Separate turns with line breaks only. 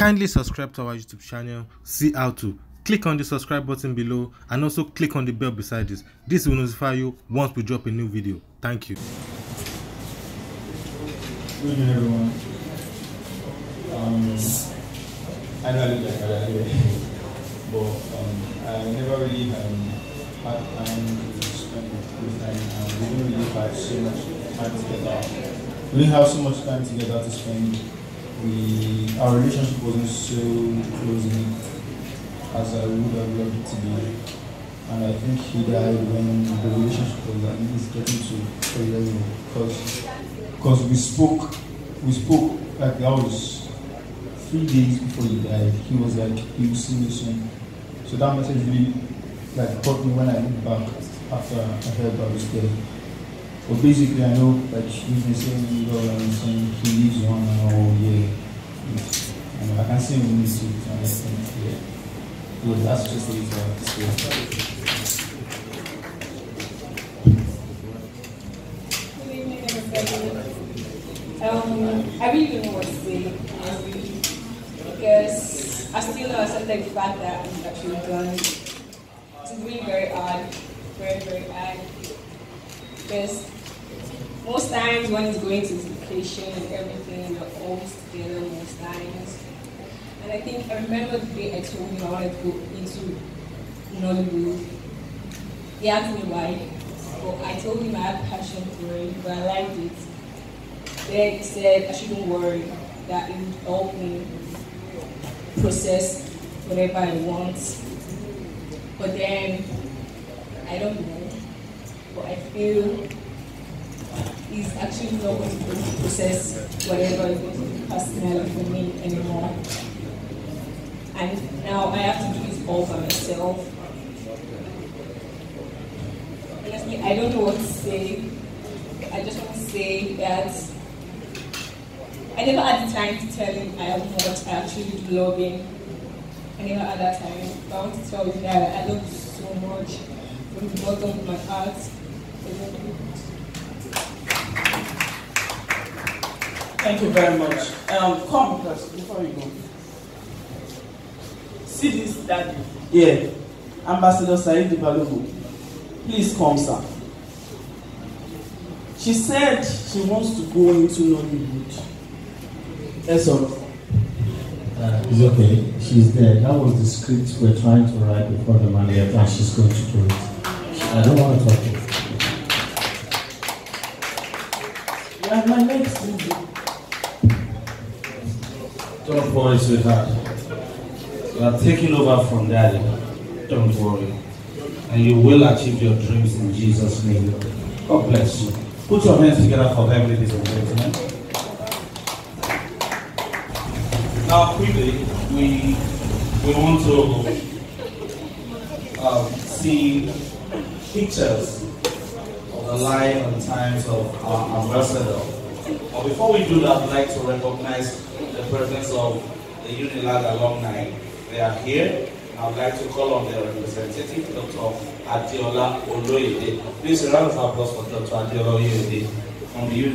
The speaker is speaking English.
Kindly subscribe to our YouTube channel, see how to. Click on the subscribe button below and also click on the bell beside this. This will notify you once we drop a new video. Thank you.
Good evening, everyone. I know I look like I anyway, but I never really had time to spend with time. We didn't really have so much time together. We didn't have so much time together to spend. Our relationship wasn't so close as I would have loved it to be. And I think he died when the relationship was at least getting to a level because we spoke like that was 3 days before he died. He was like, he will see me soon. So that message really like caught me when I looked back after I heard that I was dead. But basically I know like he's been saying he lives on and all, yeah. And I can see him in this to understand, yeah. Yeah, that's just the way to explain.
Good evening, everybody. I really don't know what to say, honestly, because I still don't accept the fact that I'm actually done. It's really very hard, very, very hard. Because most times when it's going to vacation and everything, we're always together most times. And I think I remember the day I told him I wanted to go into Nollywood. He asked me why. But I told him I had passion for it, but I liked it. Then he said I shouldn't worry, that it would help me process whatever I want. But then, I don't know, but I feel he's actually not going to process whatever is going to be personal for me anymore. And now I have to do it all by myself. Honestly, I don't know what to say. I just want to say that I never had the time to tell him how much I actually do love him. I never had that time. But I want to tell you that I love you so much from the bottom of my heart.
Thank you very much. Come first before you go. See this daddy? Yeah. Ambassador Said Balogo. Please come, sir. She said she wants to go into Nollywood. Yes, sir.
It's okay. She's there. That was the script we're trying to write before the man left, and she's going to do it. I don't want to talk to you.
You are my next movie.
Don't worry, sweetheart. You are taking over from Daddy. Don't worry. And you will achieve your dreams in Jesus' name. God bless you. Put your hands together for them, ladies and gentlemen. Now, quickly, we want to see pictures of the life and times of our ambassador. But before we do that, I'd like to recognize the presence of the Unilag alumni. They are here. I would like to call on their representative, Dr. Adiola Oloyede. Please, a round of applause for Dr. Adiola Oloyede from the Unilag.